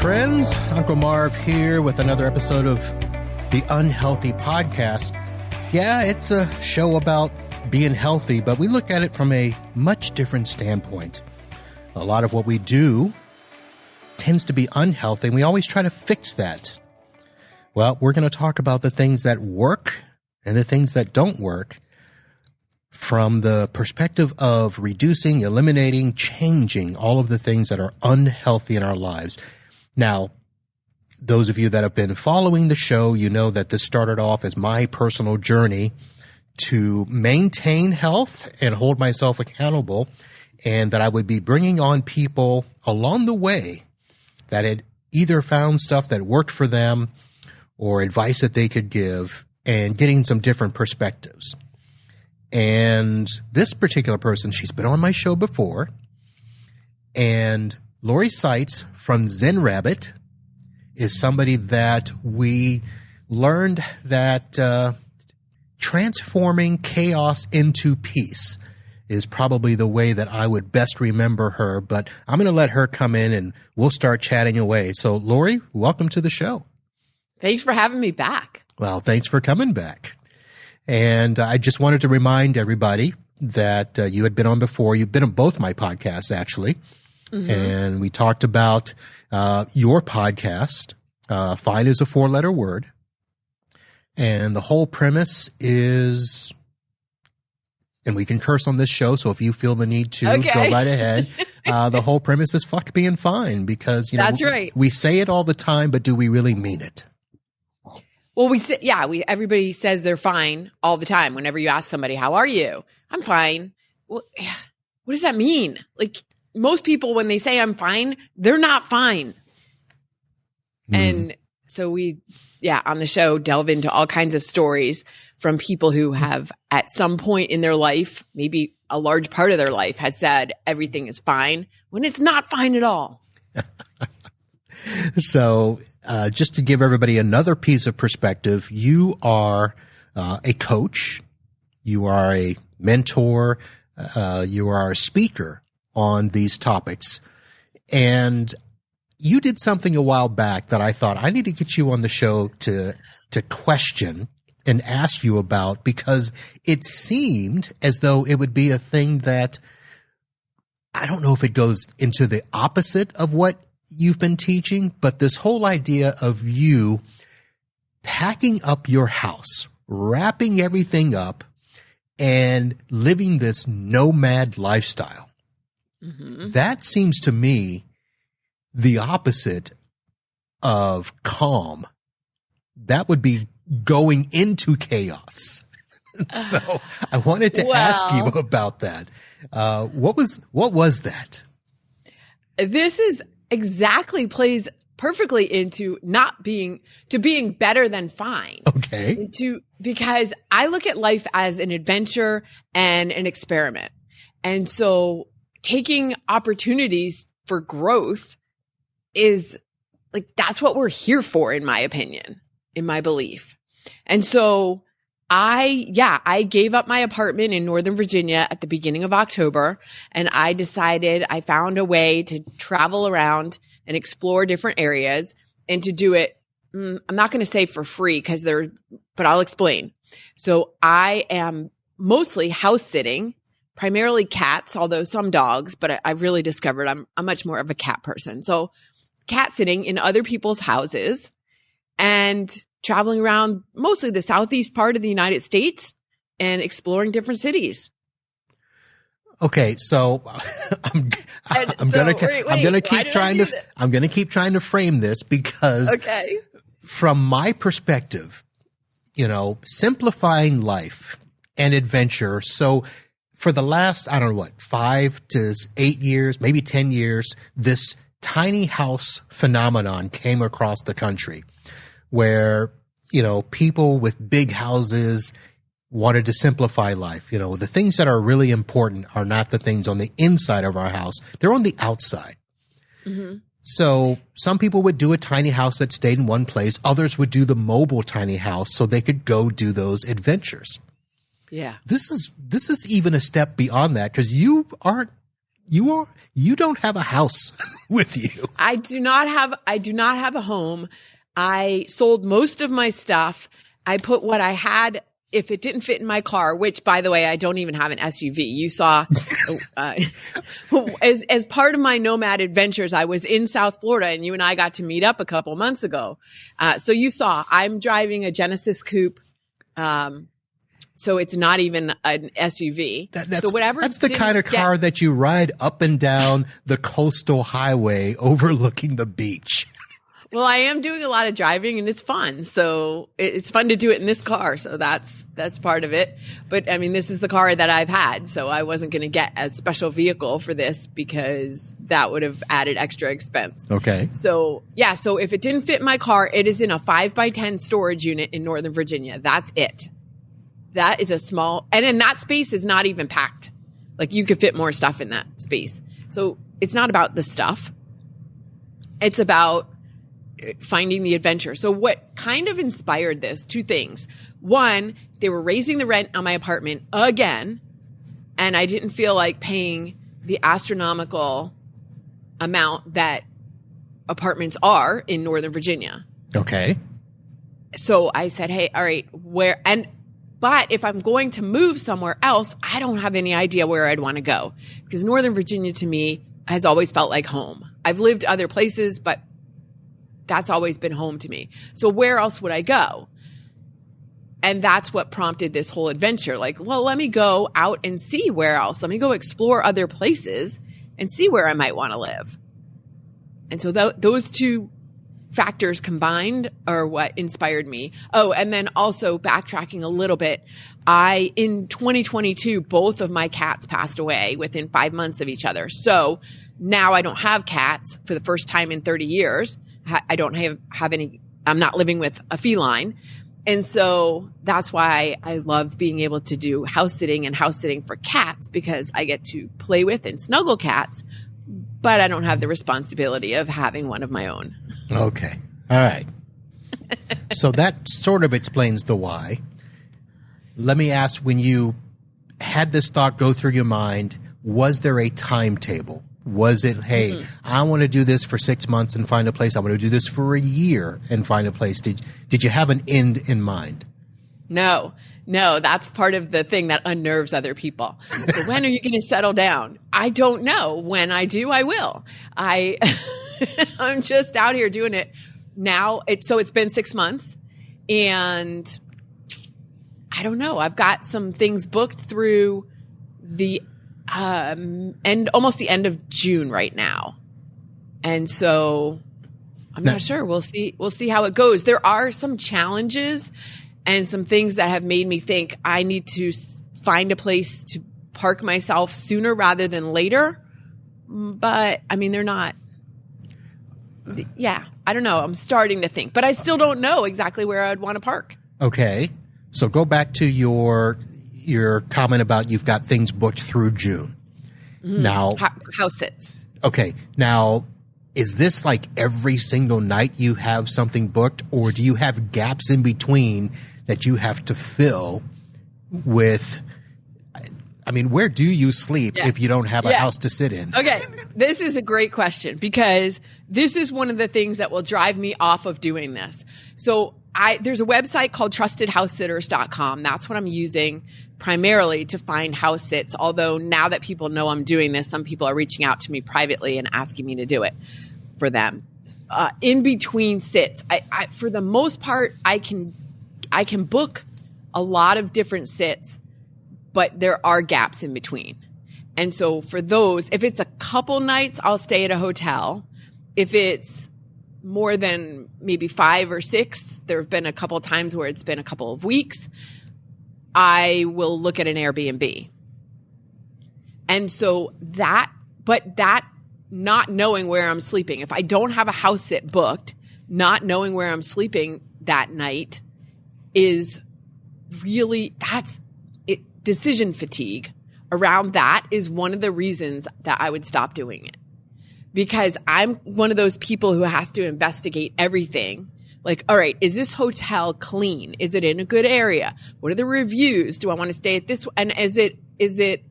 friends. Uncle Marv here with another episode of The Unhealthy Podcast. Yeah, it's a show about being healthy, but we look at it from a much different standpoint. A lot of what we do tends to be unhealthy, and we always try to fix that. Well, we're going to talk about the things that work and the things that don't work from the perspective of reducing, eliminating, changing all of the things that are unhealthy in our lives. Now, those of you that have been following the show, you know that this started off as my personal journey to maintain health and hold myself accountable, and that I would be bringing on people along the way that had either found stuff that worked for them or advice that they could give, and getting some different perspectives. And this particular person, she's been on my show before, and Lori Seitz from Zen Rabbit is somebody that we learned that transforming chaos into peace is probably the way that I would best remember her. But I'm going to let her come in and we'll start chatting away. So, Lori, welcome to the show. Thanks for having me back. Well, thanks for coming back. And I just wanted to remind everybody that you had been on before. You've been on both my podcasts, actually. Mm-hmm. And we talked about your podcast. Fine is a 4-letter word. And the whole premise is, and we can curse on this show, so if you feel the need to, go right ahead. The whole premise is fuck being fine, because, you know, that's right. We say it all the time, but do we really mean it? Well, everybody says they're fine all the time. Whenever you ask somebody, how are you? I'm fine. Well, what does that mean? Like, most people, when they say I'm fine, they're not fine. And so we, on the show, delve into all kinds of stories from people who have at some point in their life, maybe a large part of their life, has said everything is fine when it's not fine at all. So just to give everybody another piece of perspective, you are a coach, you are a mentor, you are a speaker on these topics. And you did something a while back that I thought I need to get you on the show to question and ask you about, because it seemed as though it would be a thing that, I don't know if it goes into the opposite of what you've been teaching, but this whole idea of you packing up your house, wrapping everything up, and living this nomad lifestyle. Mm-hmm. That seems to me the opposite of calm. That would be going into chaos. So I wanted to ask you about that. What was that? This is exactly plays perfectly into being better than fine. Okay. Because I look at life as an adventure and an experiment. And so taking opportunities for growth is like, that's what we're here for, in my opinion, in my belief. And so I gave up my apartment in Northern Virginia at the beginning of October, and I decided I found a way to travel around and explore different areas, and to do it. I'm not going to say for free but I'll explain. So I am mostly house sitting, primarily cats, although some dogs, but I've really discovered I'm much more of a cat person. So cat sitting in other people's houses and traveling around mostly the southeast part of the United States and exploring different cities. Okay, so I'm going to keep trying to frame this, because from my perspective, you know, simplifying life and adventure. So for the last, 5 to 8 years, maybe 10 years, this tiny house phenomenon came across the country, where, you know, people with big houses wanted to simplify life. You know, the things that are really important are not the things on the inside of our house. They're on the outside. Mm-hmm. So some people would do a tiny house that stayed in one place. Others would do the mobile tiny house so they could go do those adventures. Yeah. This is even a step beyond that, because you aren't you don't have a house with you. I do not have a home. I sold most of my stuff. I put what I had, if it didn't fit in my car, which, by the way, I don't even have an SUV. You saw, as part of my nomad adventures, I was in South Florida, and you and I got to meet up a couple months ago. So you saw I'm driving a Genesis Coupe. So it's not even an SUV. That's the kind of car that you ride up and down the coastal highway overlooking the beach. Well, I am doing a lot of driving, and it's fun. So it's fun to do it in this car. So that's part of it. But I mean, this is the car that I've had. So I wasn't going to get a special vehicle for this because that would have added extra expense. Okay. So yeah. So if it didn't fit in my car, it is in a 5x10 storage unit in Northern Virginia. That's it. That is a small, and then that space is not even packed. Like you could fit more stuff in that space. So it's not about the stuff. It's about finding the adventure. So what kind of inspired this? Two things. One, they were raising the rent on my apartment again, and I didn't feel like paying the astronomical amount that apartments are in Northern Virginia. Okay. So I said, hey, all right, but if I'm going to move somewhere else, I don't have any idea where I'd want to go, because Northern Virginia to me has always felt like home. I've lived other places, but that's always been home to me. So where else would I go? And that's what prompted this whole adventure. Like, well, let me go out and see where else. Let me go explore other places and see where I might want to live. And so those two factors combined are what inspired me. Oh, and then also backtracking a little bit, in 2022, both of my cats passed away within 5 months of each other. So now I don't have cats for the first time in 30 years. I don't have any, I'm not living with a feline. And so that's why I love being able to do house sitting for cats, because I get to play with and snuggle cats, but I don't have the responsibility of having one of my own. Okay. All right. So that sort of explains the why. Let me ask, when you had this thought go through your mind, was there a timetable? Was it, hey, I want to do this for 6 months and find a place. I want to do this for a year and find a place. Did you have an end in mind? No, that's part of the thing that unnerves other people. So when are you going to settle down? I don't know. When I do, I will. I'm just out here doing it now. It's been 6 months, and I don't know. I've got some things booked through the almost the end of June right now. And so I'm not sure. We'll see how it goes. There are some challenges and some things that have made me think I need to find a place to park myself sooner rather than later. But I mean, they're not. Yeah, I don't know. I'm starting to think, but I still don't know exactly where I'd want to park. Okay. So go back to your comment about you've got things booked through June. Now, house sits. Okay. Now, is this like every single night you have something booked, or do you have gaps in between that you have to fill with? I mean, where do you sleep if you don't have a house to sit in? Okay. This is a great question, because this is one of the things that will drive me off of doing this. So there's a website called trustedhousesitters.com. That's what I'm using primarily to find house sits. Although now that people know I'm doing this, some people are reaching out to me privately and asking me to do it for them. In between sits, I for the most part, I can book a lot of different sits, but there are gaps in between. And so for those, if it's a couple nights, I'll stay at a hotel. If it's more than maybe 5 or 6, there have been a couple of times where it's been a couple of weeks, I will look at an Airbnb. And so that not knowing where I'm sleeping, if I don't have a house sit booked, not knowing where I'm sleeping that night is really, decision fatigue around that is one of the reasons that I would stop doing it. Because I'm one of those people who has to investigate everything. Like, all right, is this hotel clean? Is it in a good area? What are the reviews? Do I want to stay at this? And is it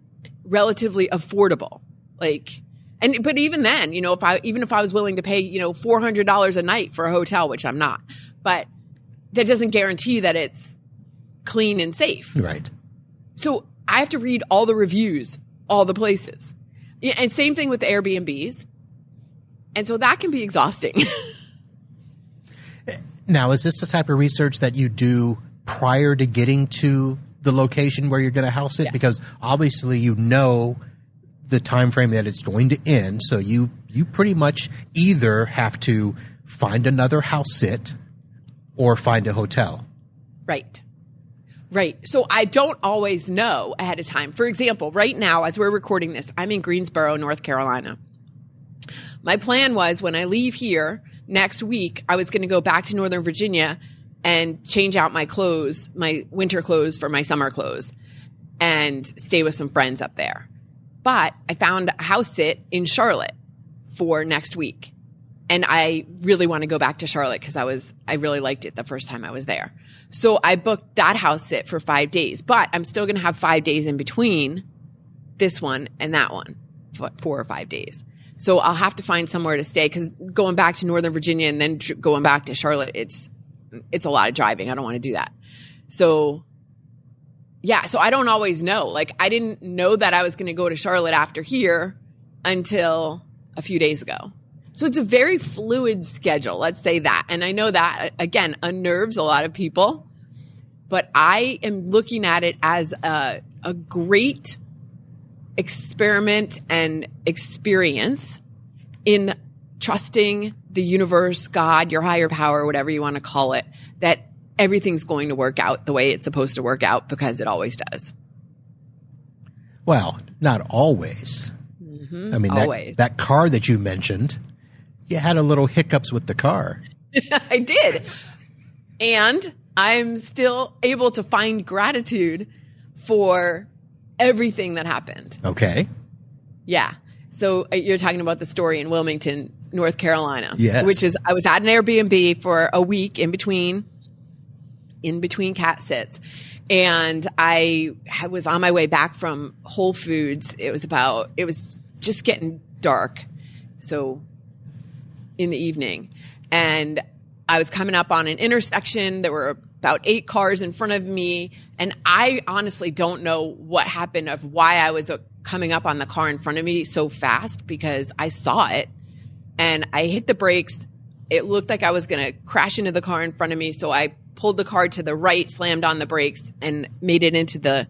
relatively affordable? But even then, even if I was willing to pay, $400 a night for a hotel, which I'm not, but that doesn't guarantee that it's clean and safe. Right. So I have to read all the reviews, all the places. And same thing with the Airbnbs. And so that can be exhausting. Now, is this the type of research that you do prior to getting to the location where you're going to house it? Yeah. Because obviously the time frame that it's going to end. So you pretty much either have to find another house sit or find a hotel. Right. So I don't always know ahead of time. For example, right now, as we're recording this, I'm in Greensboro, North Carolina. My plan was when I leave here next week, I was going to go back to Northern Virginia and change out my clothes, my winter clothes for my summer clothes, and stay with some friends up there. But I found a house sit in Charlotte for next week. And I really want to go back to Charlotte because I really liked it the first time I was there. So I booked that house sit for 5 days, but I'm still going to have 5 days in between this one and that one, 4 or 5 days. So I'll have to find somewhere to stay because going back to Northern Virginia and then going back to Charlotte, it's a lot of driving. I don't want to do that. So yeah, so I don't always know. Like I didn't know that I was going to go to Charlotte after here until a few days ago. So it's a very fluid schedule, let's say that. And I know that, again, unnerves a lot of people. But I am looking at it as a great experiment and experience in trusting the universe, God, your higher power, whatever you want to call it, that everything's going to work out the way it's supposed to work out because it always does. Well, not always. Mm-hmm. I mean, always. That car that you mentioned, you had a little hiccups with the car. I did. And I'm still able to find gratitude for everything that happened. Okay. Yeah. So you're talking about the story in Wilmington, North Carolina. Yes. Which is, I was at an Airbnb for a week in between cat sits. And I was on my way back from Whole Foods. It was just getting dark. So in the evening. And I was coming up on an intersection. There were about 8 cars in front of me. And I honestly don't know what happened of why I was coming up on the car in front of me so fast because I saw it and I hit the brakes. It looked like I was going to crash into the car in front of me. So I pulled the car to the right, slammed on the brakes and made it into the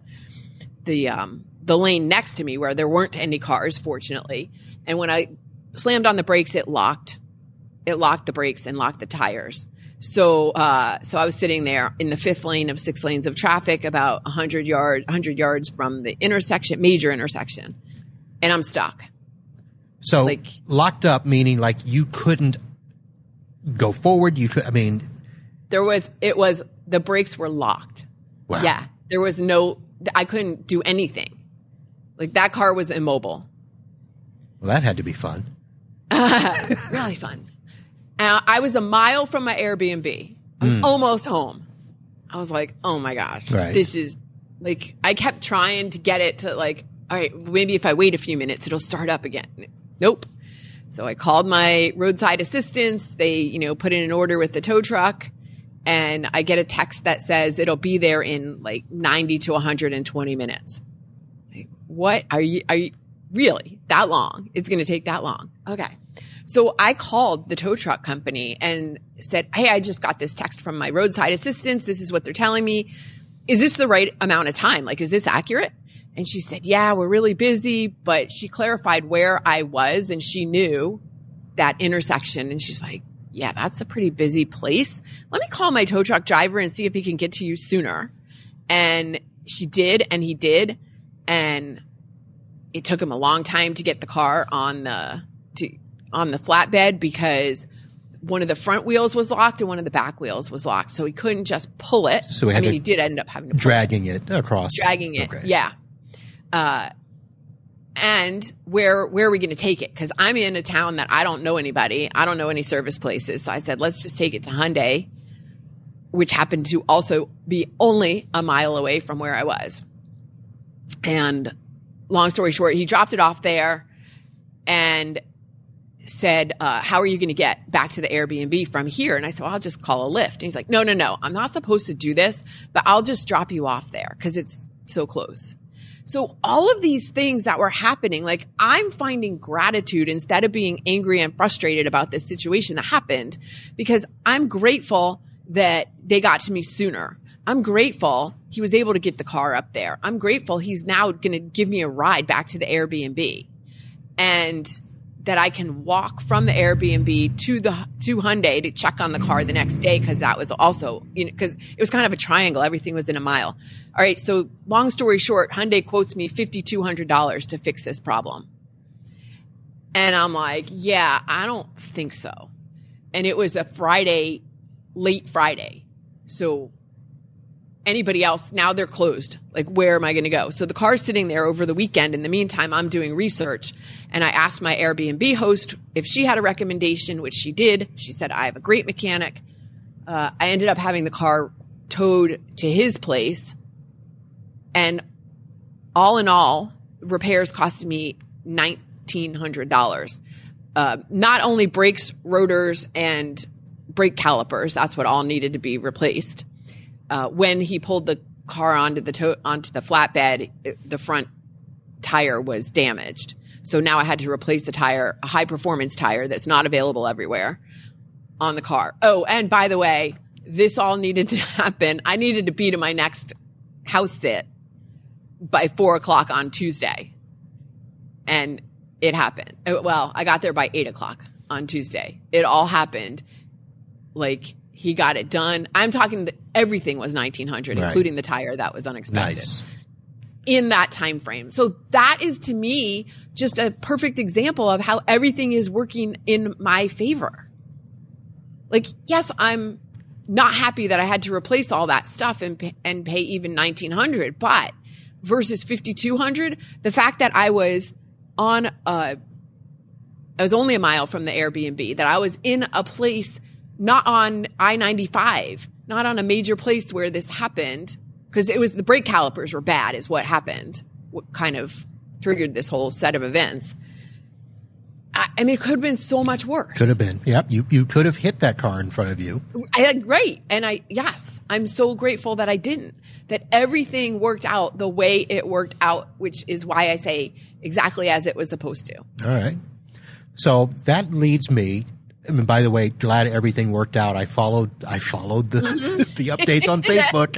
lane next to me where there weren't any cars, fortunately. And when I slammed on the brakes, it locked the brakes and locked the tires. So I was sitting there in the 5th lane of 6 lanes of traffic, about 100 yards from the major intersection, and I'm stuck. So locked up, meaning like you couldn't go forward. The brakes were locked. Wow. Yeah. I couldn't do anything. Like that car was immobile. Well, that had to be fun. Really fun. I was a mile from my Airbnb. I was almost home. I was like, oh my gosh, This is like, I kept trying to get it to like, all right, maybe if I wait a few minutes, it'll start up again. Nope. So I called my roadside assistance. They, put in an order with the tow truck and I get a text that says it'll be there in like 90 to 120 minutes. Like, what are you really that long? It's going to take that long. Okay. So I called the tow truck company and said, hey, I just got this text from my roadside assistance. This is what they're telling me. Is this the right amount of time? Like, is this accurate? And she said, yeah, we're really busy. But she clarified where I was and she knew that intersection. And she's like, yeah, that's a pretty busy place. Let me call my tow truck driver and see if he can get to you sooner. And she did, and he did. And it took him a long time to get the car on the flatbed because one of the front wheels was locked and one of the back wheels was locked. So he couldn't just pull it. So he did end up having to dragging it across. Dragging it. Okay. Yeah. And where are we going to take it? Because I'm in a town that I don't know anybody. I don't know any service places. So I said, let's just take it to Hyundai, which happened to also be only a mile away from where I was. And long story short, he dropped it off there. and said, how are you going to get back to the Airbnb from here? And I said, well, I'll just call a Lyft. And he's like, no, I'm not supposed to do this, but I'll just drop you off there because it's so close. So all of these things that were happening, like I'm finding gratitude instead of being angry and frustrated about this situation that happened, because I'm grateful that they got to me sooner. I'm grateful he was able to get the car up there. I'm grateful he's now going to give me a ride back to the Airbnb, and that I can walk from the Airbnb to Hyundai to check on the car the next day, because that was also, because it was kind of a triangle. Everything was in a mile. All right, so long story short, Hyundai quotes me $5,200 to fix this problem. And I'm like, yeah, I don't think so. And it was a Friday, late Friday. So anybody else, now they're closed. Like, where am I going to go? So the car's sitting there over the weekend. In the meantime, I'm doing research. And I asked my Airbnb host if she had a recommendation, which she did. She said, I have a great mechanic. I ended up having the car towed to his place. And all in all, repairs costed me $1,900. Not only brakes, rotors, and brake calipers. That's what all needed to be replaced. When he pulled the car onto the flatbed, the front tire was damaged. So now I had to replace the tire, a high performance tire that's not available everywhere on the car. Oh, and by the way, this all needed to happen. I needed to be to my next house sit by 4:00 on Tuesday. And it happened. Well, I got there by 8:00 on Tuesday. It all happened. Like, he got it done. I'm talking everything was $1,900, right, including the tire. That was unexpected. Nice. In that time frame. So that is, to me, just a perfect example of how everything is working in my favor. Like, yes, I'm not happy that I had to replace all that stuff and pay even $1,900, but versus $5,200, the fact that I was only a mile from the Airbnb, that I was in a place not on I-95, not on a major place where this happened, because it was the brake calipers were bad is what happened, what kind of triggered this whole set of events. I mean, it could have been so much worse. Could have been. Yep. You could have hit that car in front of you. Right. And yes, I'm so grateful that I didn't, that everything worked out the way it worked out, which is why I say exactly as it was supposed to. All right. So that leads me, I mean, by the way, glad everything worked out. I followed the the updates on Facebook.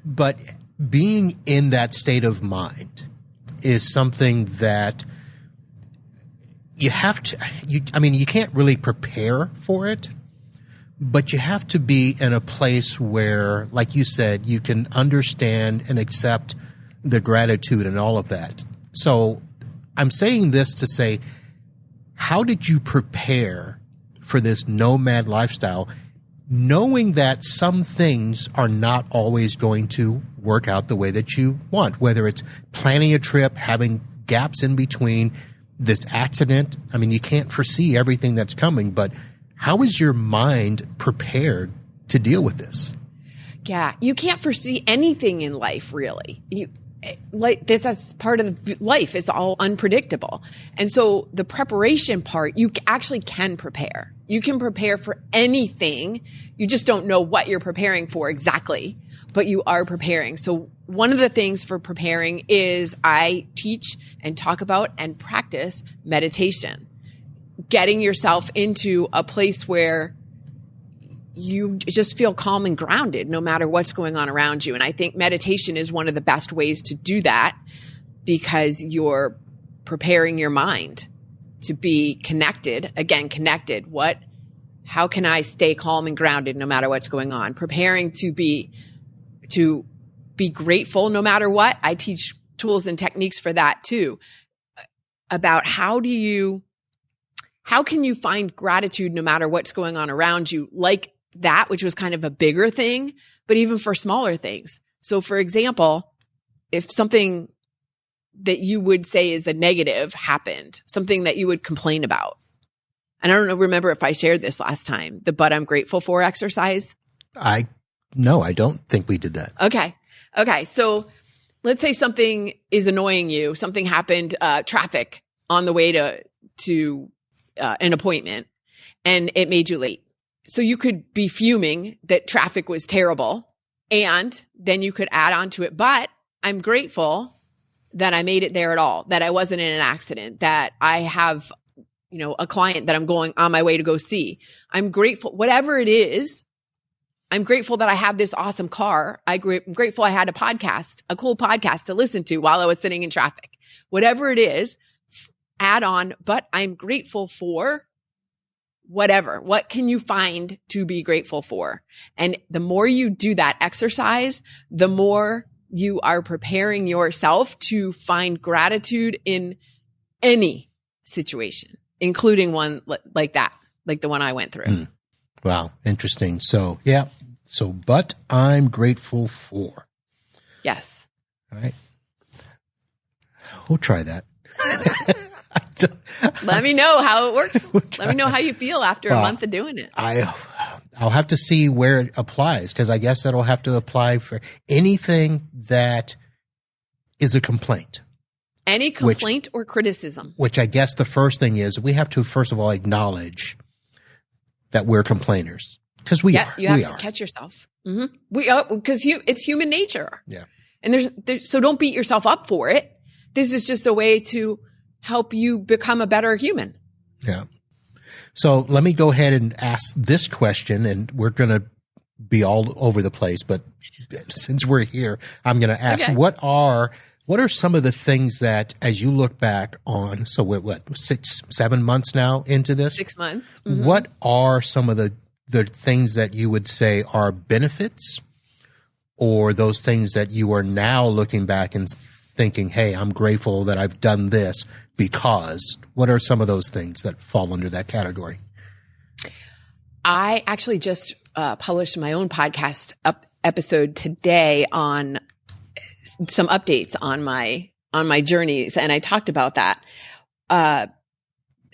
But being in that state of mind is something that you have to, you can't really prepare for it, but you have to be in a place where, like you said, you can understand and accept the gratitude and all of that. So I'm saying this to say, how did you prepare for this nomad lifestyle, knowing that some things are not always going to work out the way that you want, whether it's planning a trip, having gaps in between, this accident? I mean, you can't foresee everything that's coming, but how is your mind prepared to deal with this? Yeah, you can't foresee anything in life, really. That's part of life. It's all unpredictable. And so the preparation part, you actually can prepare. You can prepare for anything. You just don't know what you're preparing for exactly, but you are preparing. So one of the things for preparing is I teach and talk about and practice meditation, getting yourself into a place where you just feel calm and grounded no matter what's going on around you. And I think meditation is one of the best ways to do that, because you're preparing your mind to be connected. Again, connected. How can I stay calm and grounded no matter what's going on? Preparing to be grateful no matter what. I teach tools and techniques for that too, about how can you find gratitude no matter what's going on around you, like that, which was kind of a bigger thing, but even for smaller things. So for example, if something that you would say is a negative happened, something that you would complain about. And I don't remember if I shared this last time, the "but I'm grateful for" exercise. No, I don't think we did that. Okay. So let's say something is annoying you. Something happened, traffic on the way to an appointment and it made you late. So you could be fuming that traffic was terrible, and then you could add on to it. But I'm grateful that I made it there at all, that I wasn't in an accident, that I have, a client that I'm going on my way to go see. I'm grateful, whatever it is. I'm grateful that I have this awesome car. I'm grateful I had a cool podcast to listen to while I was sitting in traffic. Whatever it is, add on, but I'm grateful for whatever. What can you find to be grateful for? And the more you do that exercise, the more you are preparing yourself to find gratitude in any situation, including one like that, like the one I went through. Wow. Interesting. So, yeah. But I'm grateful for. Yes. All right. We'll try that. Let me know how it works. Let me know how you feel after a month of doing it. I'll have to see where it applies, because I guess that'll have to apply for anything that is a complaint. Any complaint or criticism. Which I guess the first thing is we have to, first of all, acknowledge that we're complainers, because we are. You have to catch yourself. Mm-hmm. We are, because it's human nature. Yeah. And so don't beat yourself up for it. This is just a way to help you become a better human. Yeah. So let me go ahead and ask this question, and we're going to be all over the place, but since we're here, I'm going to ask, okay, what are some of the things that, as you look back on, so we're 6-7 months now into this? 6 months. Mm-hmm. What are some of the things that you would say are benefits, or those things that you are now looking back and thinking, hey, I'm grateful that I've done this because? What are some of those things that fall under that category? I actually just published my own podcast episode today on some updates on my journeys, and I talked about that.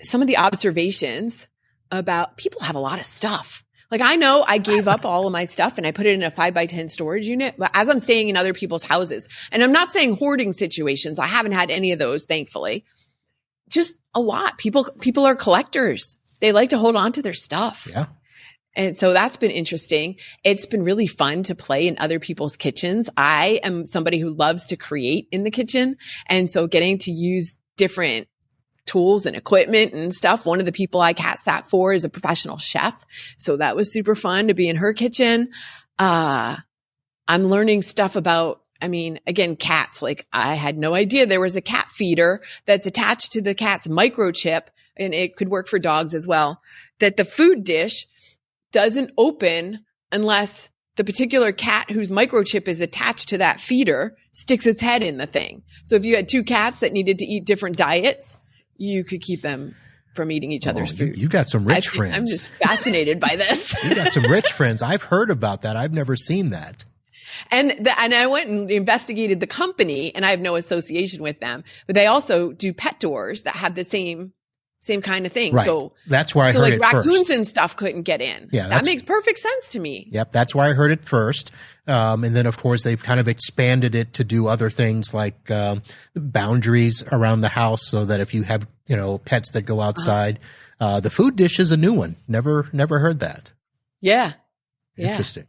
Some of the observations about people have a lot of stuff. Like, I know I gave up all of my stuff and I put it in a 5x10 storage unit, but as I'm staying in other people's houses, and I'm not saying hoarding situations, I haven't had any of those, thankfully. Just a lot. People are collectors. They like to hold on to their stuff. Yeah. And so that's been interesting. It's been really fun to play in other people's kitchens. I am somebody who loves to create in the kitchen. And so getting to use different tools and equipment and stuff. One of the people I cat sat for is a professional chef. So that was super fun to be in her kitchen. I'm learning stuff about, again, cats. Like, I had no idea there was a cat feeder that's attached to the cat's microchip, and it could work for dogs as well, that the food dish doesn't open unless the particular cat whose microchip is attached to that feeder sticks its head in the thing. So if you had 2 cats that needed to eat different diets, you could keep them from eating each other's food. You got some rich friends. I'm just fascinated by this. You got some rich friends. I've heard about that. I've never seen that. And I went and investigated the company, and I have no association with them, but they also do pet doors that have the same kind of thing. Right. So that's where I heard it first. So like raccoons and stuff couldn't get in. Yeah, that makes perfect sense to me. Yep. That's why I heard it first. And then of course they've kind of expanded it to do other things like, boundaries around the house, so that if you have, pets that go outside, the food dish is a new one. Never heard that. Yeah. Interesting.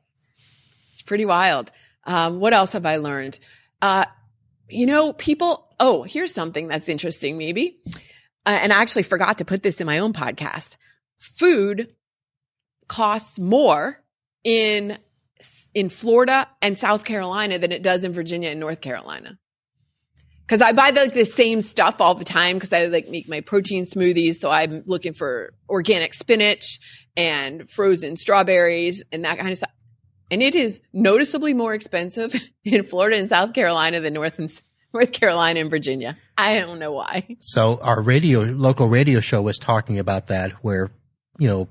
It's pretty wild. What else have I learned? Here's something that's interesting maybe. And I actually forgot to put this in my own podcast. Food costs more in Florida and South Carolina than it does in Virginia and North Carolina. Cause I buy the same stuff all the time, cause I make my protein smoothies. So I'm looking for organic spinach and frozen strawberries and that kind of stuff. And it is noticeably more expensive in Florida and South Carolina than North Carolina and Virginia. I don't know why. So our local radio show was talking about that, where,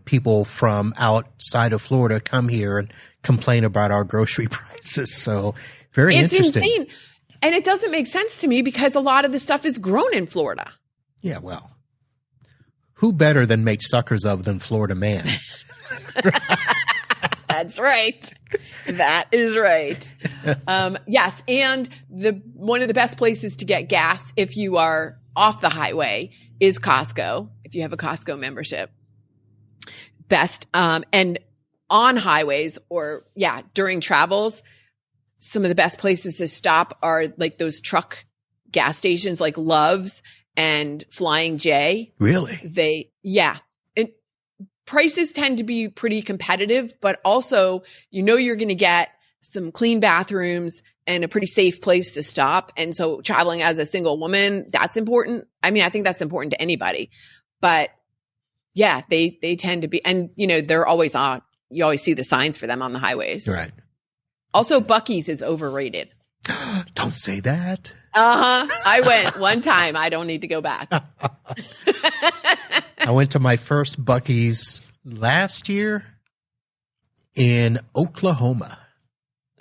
people from outside of Florida come here and complain about our grocery prices. So very interesting. It's insane. And it doesn't make sense to me because a lot of the stuff is grown in Florida. Yeah. Well, who better than make suckers of than Florida man? That's right. That is right. Yes. And one of the best places to get gas if you are off the highway is Costco, if you have a Costco membership. Best. And on highways or during travels, some of the best places to stop are like those truck gas stations like Love's and Flying J. Really? Prices tend to be pretty competitive, but also, you're going to get some clean bathrooms and a pretty safe place to stop. And so traveling as a single woman, that's important. I mean, I think that's important to anybody, but they tend to be, and they're always on. You always see the signs for them on the highways. Right. Also, Buc-ee's is overrated. Don't say that. I went one time. I don't need to go back. I went to my first Buc-ee's last year in Oklahoma.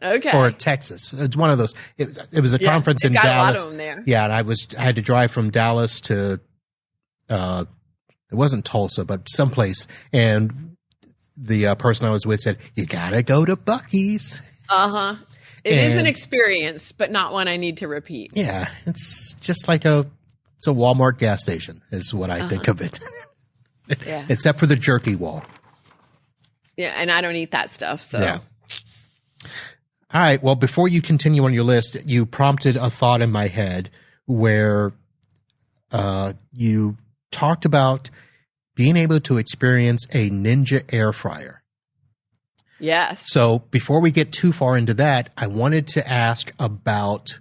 Okay. Or Texas. It's one of those. It was a conference in got Dallas. A lot of them there. Yeah, and I had to drive from Dallas to it wasn't Tulsa, but someplace. And the person I was with said, "You gotta go to Buc-ee's." It is an experience, but not one I need to repeat. Yeah, it's just like it's a Walmart gas station is what I think of it. Yeah. Except for the jerky wall. Yeah, and I don't eat that stuff, so. Yeah. All right. Well, before you continue on your list, you prompted a thought in my head where you talked about being able to experience a Ninja air fryer. Yes. So before we get too far into that, I wanted to ask about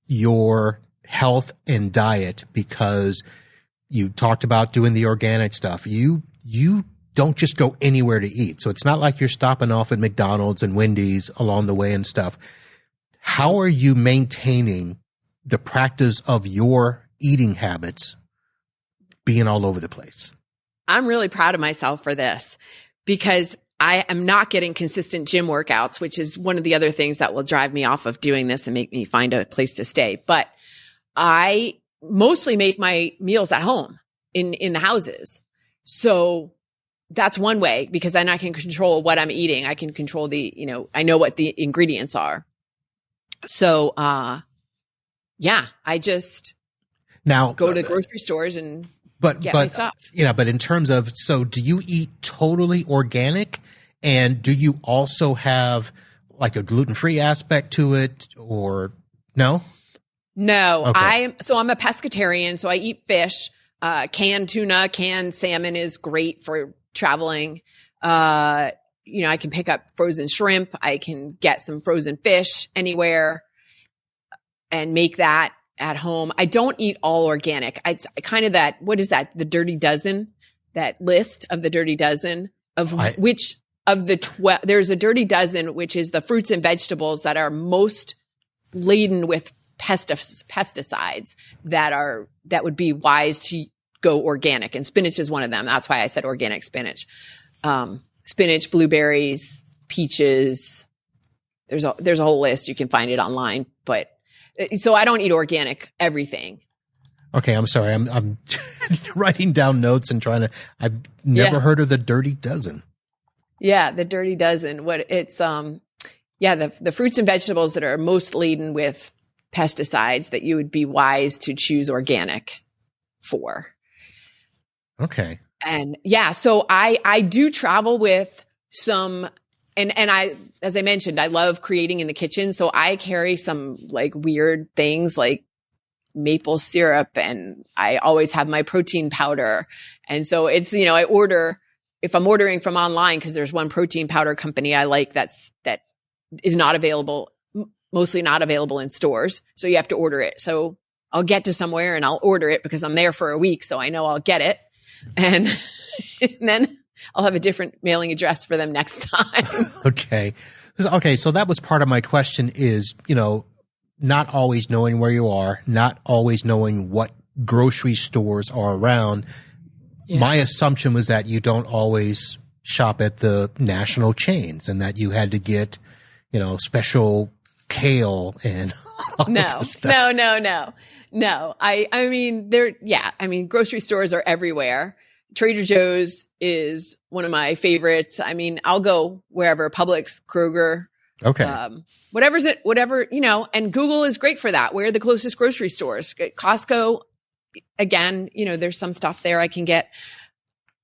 your health and diet because you talked about doing the organic stuff. You don't just go anywhere to eat. So it's not like you're stopping off at McDonald's and Wendy's along the way and stuff. How are you maintaining the practice of your eating habits being all over the place? I'm really proud of myself for this because I am not getting consistent gym workouts, which is one of the other things that will drive me off of doing this and make me find a place to stay. But I mostly make my meals at home in the houses. So that's one way because then I can control what I'm eating. I can control I know what the ingredients are. So, I just now go to grocery stores and get my stuff. But in terms of, so do you eat totally organic? And do you also have like a gluten-free aspect to it or no? No, Okay. I'm a pescatarian. So I eat fish, canned tuna, canned salmon is great for traveling. I can pick up frozen shrimp. I can get some frozen fish anywhere and make that at home. I don't eat all organic. It's kind of that, what is that? The Dirty Dozen, that list of the Dirty Dozen of which of the 12, there's a Dirty Dozen, which is the fruits and vegetables that are most laden with pesticides that would be wise to go organic. And spinach is one of them. That's why I said organic spinach. Spinach, blueberries, peaches. There's a whole list. You can find it online, but so I don't eat organic everything. Okay, I'm sorry. I'm writing down notes and I've never heard of the Dirty Dozen. Yeah, the Dirty Dozen. The fruits and vegetables that are most laden with pesticides that you would be wise to choose organic for. Okay. And so I do travel with some, and I, as I mentioned, I love creating in the kitchen. So I carry some like weird things like maple syrup, and I always have my protein powder. And so it's, if I'm ordering from online, because there's one protein powder company I like that is not available, mostly not available in stores. So you have to order it. So I'll get to somewhere and I'll order it because I'm there for a week. So I know I'll get it. And then I'll have a different mailing address for them next time. Okay. So that was part of my question is, not always knowing where you are, not always knowing what grocery stores are around. Yeah. My assumption was that you don't always shop at the national chains and that you had to get, special kale and all that stuff. No. I mean, grocery stores are everywhere. Trader Joe's is one of my favorites. I mean, I'll go wherever, Publix, Kroger. Okay. Whatever, and Google is great for that. Where are the closest grocery stores? Costco, again, there's some stuff there I can get.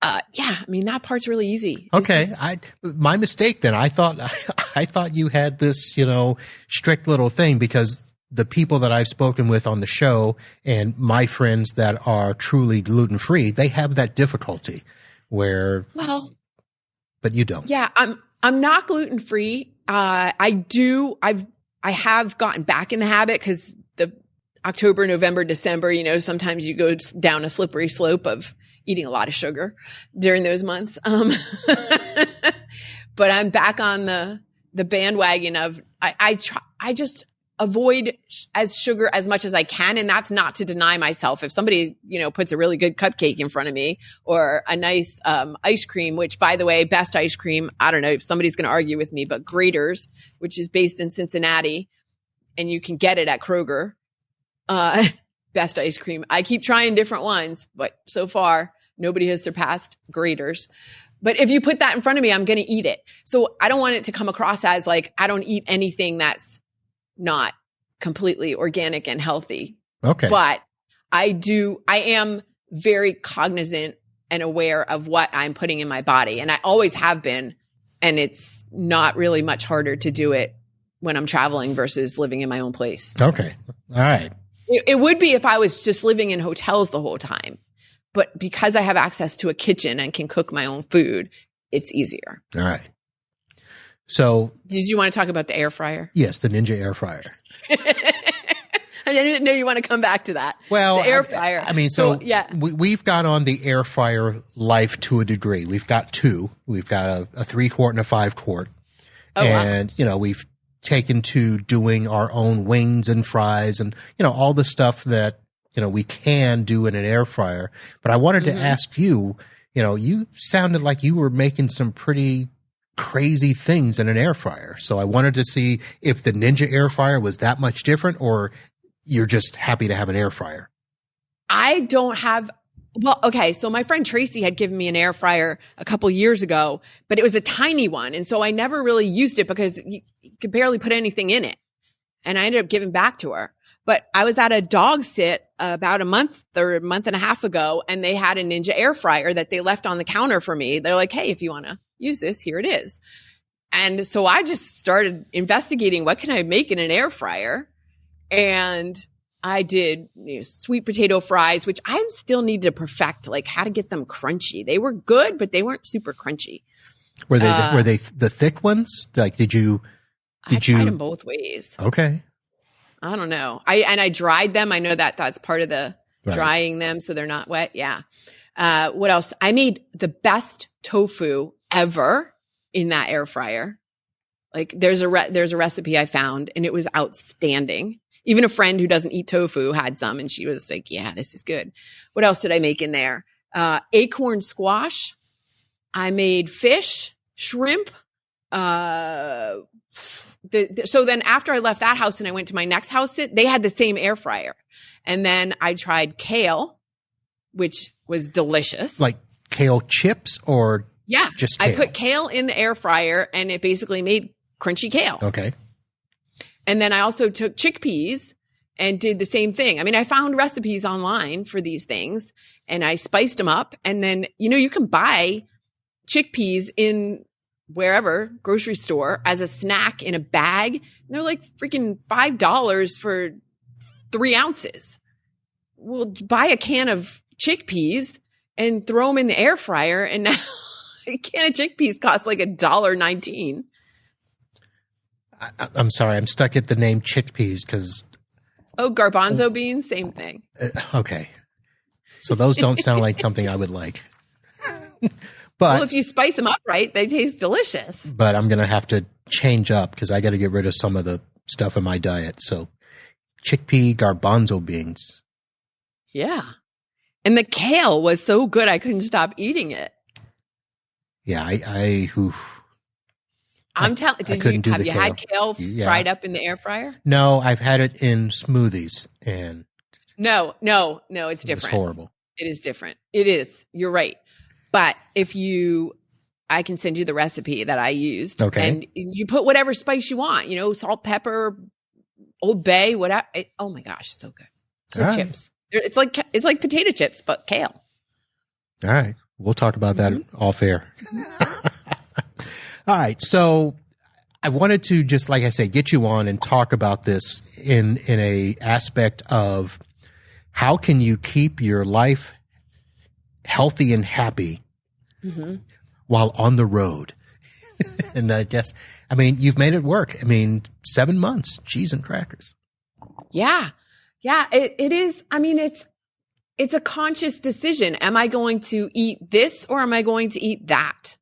That part's really easy. Okay. My mistake then. I thought you had this, strict little thing, because the people that I've spoken with on the show and my friends that are truly gluten free, they have that difficulty where, but you don't. Yeah. I'm not gluten free. I have gotten back in the habit, because the October, November, December, sometimes you go down a slippery slope of eating a lot of sugar during those months. But I'm back on the bandwagon of, I just avoid sugar as much as I can. And that's not to deny myself. If somebody, puts a really good cupcake in front of me, or a nice, ice cream, which, by the way, best ice cream, I don't know if somebody's going to argue with me, but Grater's, which is based in Cincinnati, and you can get it at Kroger. Best ice cream. I keep trying different ones, but so far nobody has surpassed Grater's. But if you put that in front of me, I'm going to eat it. So I don't want it to come across as like, I don't eat anything that's not completely organic and healthy. Okay. But I am very cognizant and aware of what I'm putting in my body. And I always have been. And it's not really much harder to do it when I'm traveling versus living in my own place. Okay. All right. It would be if I was just living in hotels the whole time. But because I have access to a kitchen and can cook my own food, it's easier. All right. So, did you want to talk about the air fryer? Yes, the Ninja air fryer. I didn't know you want to come back to that. Well, the air fryer. Yeah. We've got on the air fryer life to a degree. We've got two. We've got a 3-quart and a 5-quart. Oh, and, wow. We've taken to doing our own wings and fries and, all the stuff that, we can do in an air fryer. But I wanted to ask you, you sounded like you were making some pretty crazy things in an air fryer. So I wanted to see if the Ninja air fryer was that much different, or you're just happy to have an air fryer. I don't have, okay. So my friend Tracy had given me an air fryer a couple years ago, but it was a tiny one. And so I never really used it because you could barely put anything in it. And I ended up giving back to her. But I was at a dog sit about a month or a month and a half ago, and they had a Ninja air fryer that they left on the counter for me. They're like, hey, if you want to use this, here it is. And so I just started investigating, what can I make in an air fryer? And I did sweet potato fries, which I still need to perfect, like how to get them crunchy. They were good, but they weren't super crunchy. Were they the thick ones? Like, did you tried them both ways. Okay. I don't know. I dried them. I know that's part of the drying them so they're not wet. Yeah. What else? I made the best tofu ever in that air fryer. Like there's a recipe I found, and it was outstanding. Even a friend who doesn't eat tofu had some, and she was like, yeah, this is good. What else did I make in there? Acorn squash. I made fish, shrimp. So then after I left that house and I went to my next house, they had the same air fryer. And then I tried kale, which was delicious. Like kale chips or just kale? I put kale in the air fryer and it basically made crunchy kale. Okay. And then I also took chickpeas and did the same thing. I mean, I found recipes online for these things and I spiced them up. And then, you can buy chickpeas in wherever, grocery store, as a snack in a bag. And they're like freaking $5 for 3 ounces. Well, buy a can of chickpeas and throw them in the air fryer. And now a can of chickpeas costs like $1.19. I'm sorry. I'm stuck at the name chickpeas because. Oh, garbanzo beans, same thing. Okay. So those don't sound like something I would like. But, well, if you spice them up right, they taste delicious. But I'm going to have to change up because I got to get rid of some of the stuff in my diet. So chickpea garbanzo beans. Yeah. And the kale was so good, I couldn't stop eating it. Yeah, I'm telling you, have you had kale fried up in the air fryer? No, I've had it in smoothies. And No, it's different. It's horrible. It is different. It is. You're right. But I can send you the recipe that I used. Okay. And you put whatever spice you want, salt, pepper, Old Bay, whatever. Oh my gosh, so good. So chips. It's like potato chips, but kale. All right. We'll talk about that off air. All right. So I wanted to just, like I said, get you on and talk about this in a aspect of how can you keep your life healthy and happy while on the road. And I guess, I mean, you've made it work. I mean, 7 months, cheese and crackers. Yeah. Yeah. It is. I mean, it's a conscious decision. Am I going to eat this or am I going to eat that?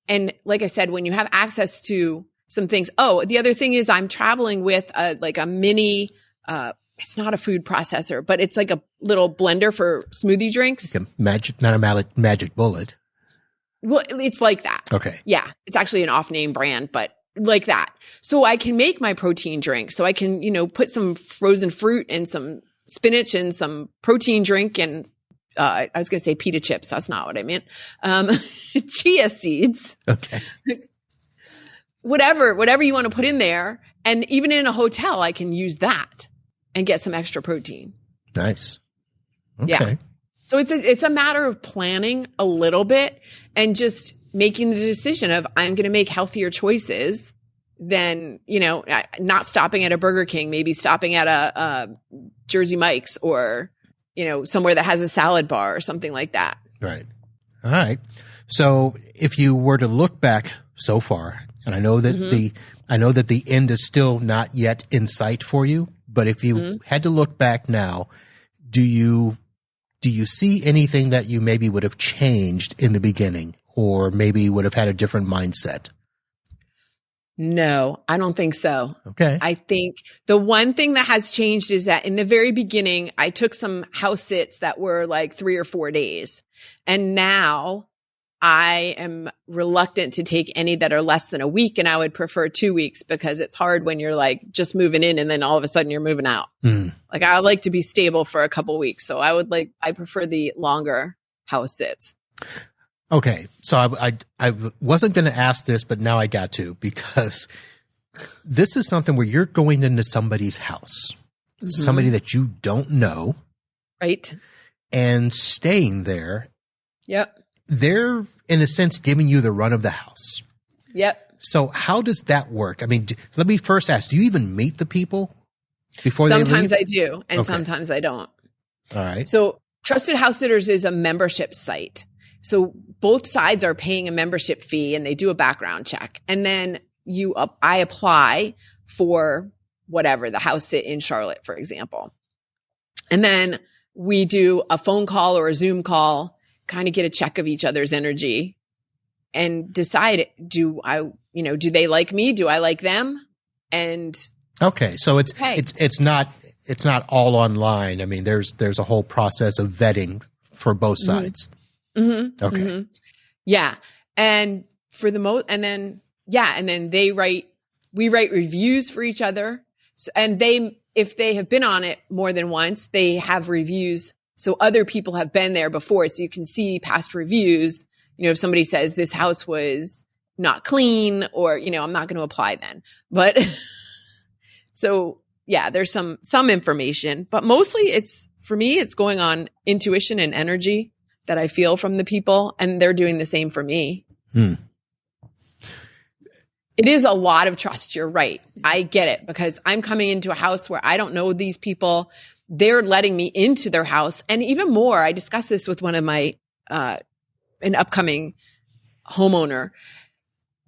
And like I said, when you have access to some things, the other thing is I'm traveling with a mini, it's not a food processor, but it's like a little blender for smoothie drinks. Like not a magic bullet. Well, it's like that. Okay. Yeah. It's actually an off-name brand, but like that. So I can make my protein drink. So I can, put some frozen fruit and some spinach and some protein drink and I was going to say pita chips. That's not what I meant. Chia seeds. Okay. Whatever you want to put in there. And even in a hotel, I can use that and get some extra protein. Nice. Okay. Yeah. So it's a matter of planning a little bit and just making the decision of I'm going to make healthier choices than, not stopping at a Burger King, maybe stopping at a Jersey Mike's or, somewhere that has a salad bar or something like that. Right. All right. So if you were to look back so far, and I know that the end is still not yet in sight for you, but if you had to look back now, do you see anything that you maybe would have changed in the beginning or maybe would have had a different mindset? No, I don't think so. Okay. I think the one thing that has changed is that in the very beginning, I took some house sits that were like 3 or 4 days. And now I am reluctant to take any that are less than a week. And I would prefer 2 weeks because it's hard when you're like just moving in and then all of a sudden you're moving out. Like I would like to be stable for a couple weeks. So I prefer the longer house sits. Okay. So I wasn't going to ask this, but now I got to, because this is something where you're going into somebody's house, somebody that you don't know. Right. And staying there. Yep. They're, in a sense, giving you the run of the house. Yep. So how does that work? I mean, let me first ask, do you even meet the people before they leave? Sometimes I do, and sometimes I don't. All right. So Trusted House Sitters is a membership site. So both sides are paying a membership fee and they do a background check. And then I apply for whatever, the house sit in Charlotte, for example. And then we do a phone call or a Zoom call, kind of get a check of each other's energy and decide, do they like me? Do I like them? And okay. So it's not all online. I mean, there's a whole process of vetting for both sides. Okay. Yeah. And for the most, and then we write reviews for each other. So, and if they have been on it more than once, they have reviews. So other people have been there before. So you can see past reviews. If somebody says this house was not clean or, I'm not going to apply then, but so yeah, there's some information, but mostly for me, it's going on intuition and energy that I feel from the people, and they're doing the same for me. It is a lot of trust. You're right. I get it because I'm coming into a house where I don't know these people. They're letting me into their house. And even more, I discussed this with one of my, an upcoming homeowner.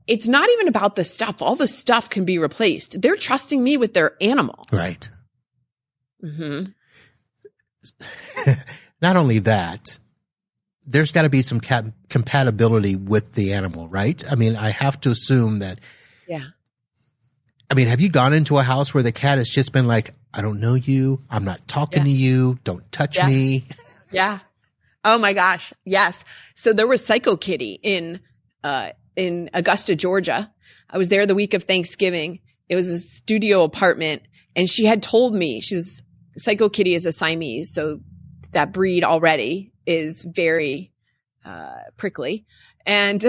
It's not even about the stuff. All the stuff can be replaced. They're trusting me with their animals. Right. Not only that, there's got to be some compatibility with the animal, right? I mean, I have to assume that. Yeah. I mean, have you gone into a house where the cat has just been like, I don't know you. I'm not talking to you. Don't touch me. Yeah. Oh my gosh. Yes. So there was Psycho Kitty in Augusta, Georgia. I was there the week of Thanksgiving. It was a studio apartment and she had told me Psycho Kitty is a Siamese. So that breed already is very prickly. And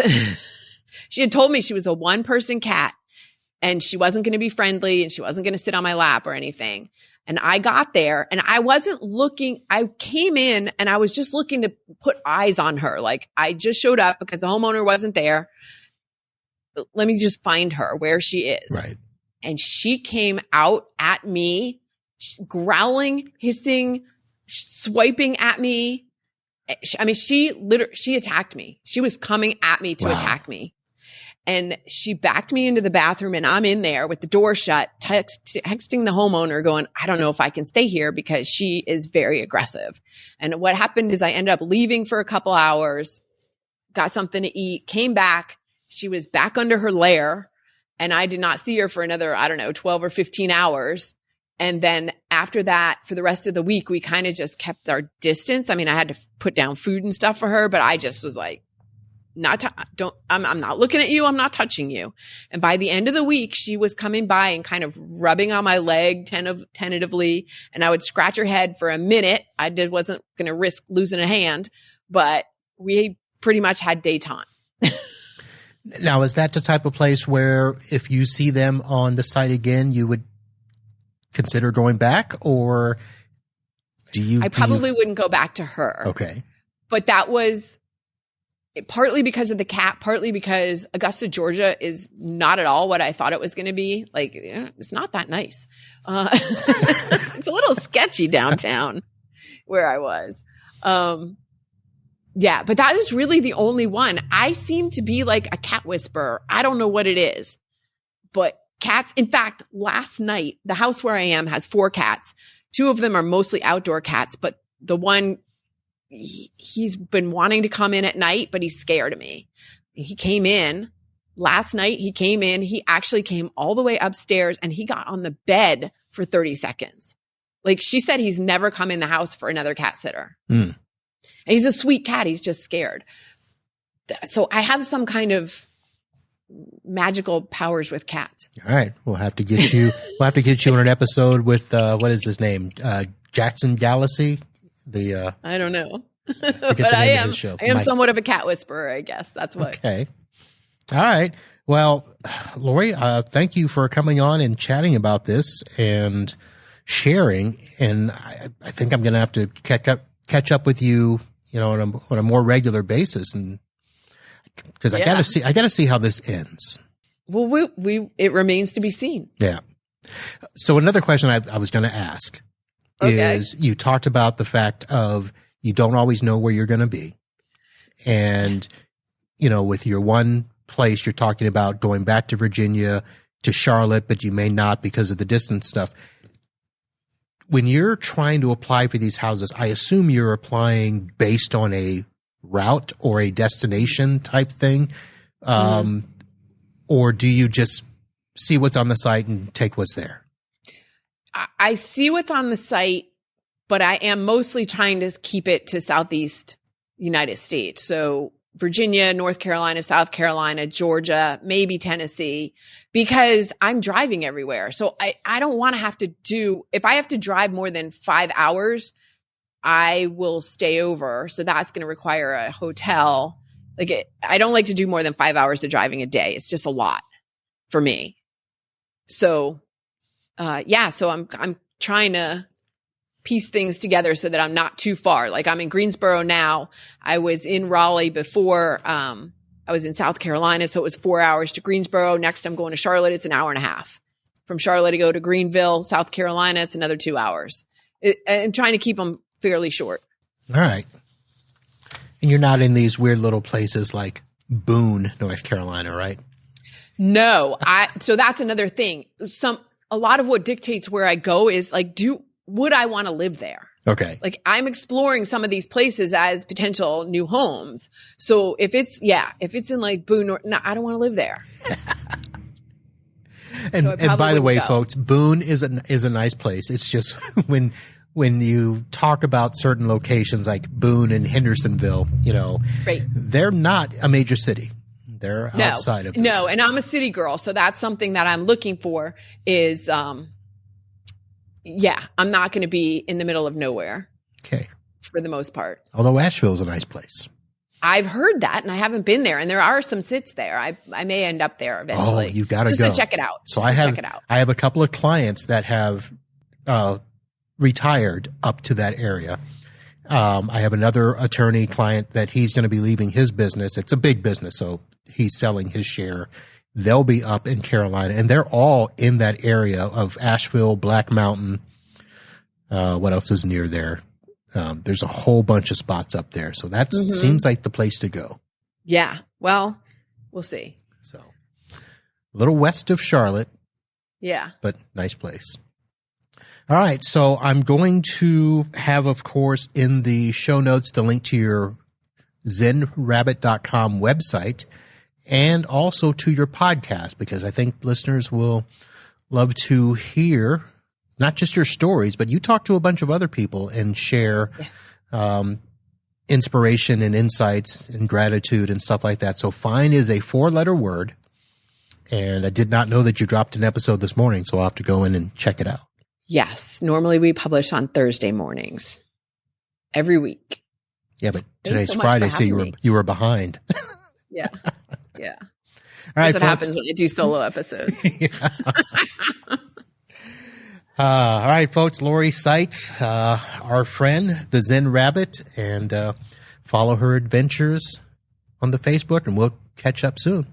she had told me she was a one-person cat and she wasn't going to be friendly and she wasn't going to sit on my lap or anything. And I got there and I wasn't looking. I came in and I was just looking to put eyes on her. Like, I just showed up because the homeowner wasn't there. Let me just find her where she is. Right. And she came out at me, growling, hissing, swiping at me. I mean, she attacked me. She was coming at me to attack me. And she backed me into the bathroom, and I'm in there with the door shut, texting the homeowner going, I don't know if I can stay here because she is very aggressive. And what happened is I ended up leaving for a couple hours, got something to eat, came back. She was back under her lair, and I did not see her for another, 12 or 15 hours. And then after that, for the rest of the week, we kind of just kept our distance. I mean, I had to put down food and stuff for her, but I just was like, I'm not looking at you. I'm not touching you. And by the end of the week, she was coming by and kind of rubbing on my leg tentatively. And I would scratch her head for a minute. Wasn't going to risk losing a hand, but we pretty much had daytime. Now, is that the type of place where if you see them on the site again, you would consider going back, or I probably wouldn't go back to her. Okay. But that was partly because of the cat, partly because Augusta, Georgia is not at all what I thought it was going to be. Like, it's not that nice. It's a little sketchy downtown where I was. Yeah, but that is really the only one. I seem to be like a cat whisperer. I don't know what it is, but cats. In fact, last night, the house where I am has 4 cats. 2 of them are mostly outdoor cats, but the one, he's been wanting to come in at night, but he's scared of me. He came in last night. He actually came all the way upstairs and he got on the bed for 30 seconds. Like, she said he's never come in the house for another cat sitter. And he's a sweet cat. He's just scared. So I have some kind of magical powers with cats. All right. We'll have to get you on an episode with, what is his name? Jackson Gallacy. I don't know, but I am somewhat of a cat whisperer, I guess. That's what. Okay. All right. Well, Lori, thank you for coming on and chatting about this and sharing. And I think I'm going to have to catch up with you, on a more regular basis, and because I got to see how this ends. Well, it remains to be seen. Yeah. So another question I was going to ask. Is you talked about the fact of you don't always know where you're going to be. And, with your one place, you're talking about going back to Virginia, to Charlotte, but you may not because of the distance stuff. When you're trying to apply for these houses, I assume you're applying based on a route or a destination type thing. Or do you just see what's on the site and take what's there? I see what's on the site, but I am mostly trying to keep it to Southeast United States. So Virginia, North Carolina, South Carolina, Georgia, maybe Tennessee, because I'm driving everywhere. So I don't want to have to if I have to drive more than 5 hours, I will stay over. So that's going to require a hotel. I don't like to do more than 5 hours of driving a day. It's just a lot for me. So so I'm trying to piece things together so that I'm not too far. Like, I'm in Greensboro now. I was in Raleigh before. I was in South Carolina, so it was 4 hours to Greensboro. Next, I'm going to Charlotte. It's an hour and a half. From Charlotte to go to Greenville, South Carolina, it's another 2 hours. I'm trying to keep them fairly short. All right. And you're not in these weird little places like Boone, North Carolina, right? No. So that's another thing. A lot of what dictates where I go is like, would I want to live there? Okay. Like, I'm exploring some of these places as potential new homes. So if it's in like Boone, no, I don't want to live there. and by the way, folks, Boone is a nice place. It's just when you talk about certain locations like Boone and Hendersonville, right. They're not a major city. They're outside of this. No, and I'm a city girl, so that's something that I'm looking for is, I'm not going to be in the middle of nowhere. Okay. For the most part. Although Asheville is a nice place. I've heard that, and I haven't been there. And there are some sits there. I may end up there eventually. Oh, you got to go. Just to check it out. So I have a couple of clients that have retired up to that area. I have another attorney client that he's going to be leaving his business. It's a big business, so he's selling his share. They'll be up in Carolina, and they're all in that area of Asheville, Black Mountain. What else is near there? There's a whole bunch of spots up there. So that seems like the place to go. Yeah. Well, we'll see. So a little west of Charlotte. Yeah. But nice place. All right. So I'm going to have, of course, in the show notes, the link to your zenrabbit.com website and also to your podcast, because I think listeners will love to hear not just your stories, but you talk to a bunch of other people and share inspiration and insights and gratitude and stuff like that. So fine is a 4-letter word. And I did not know that you dropped an episode this morning, so I'll have to go in and check it out. Yes. Normally we publish on Thursday mornings every week. Yeah, but today's Friday, so you were behind. Yeah. Yeah. All right, that's what happens when I do solo episodes. All right, folks. Lori Seitz, our friend, the Zen Rabbit, and follow her adventures on the Facebook, and we'll catch up soon.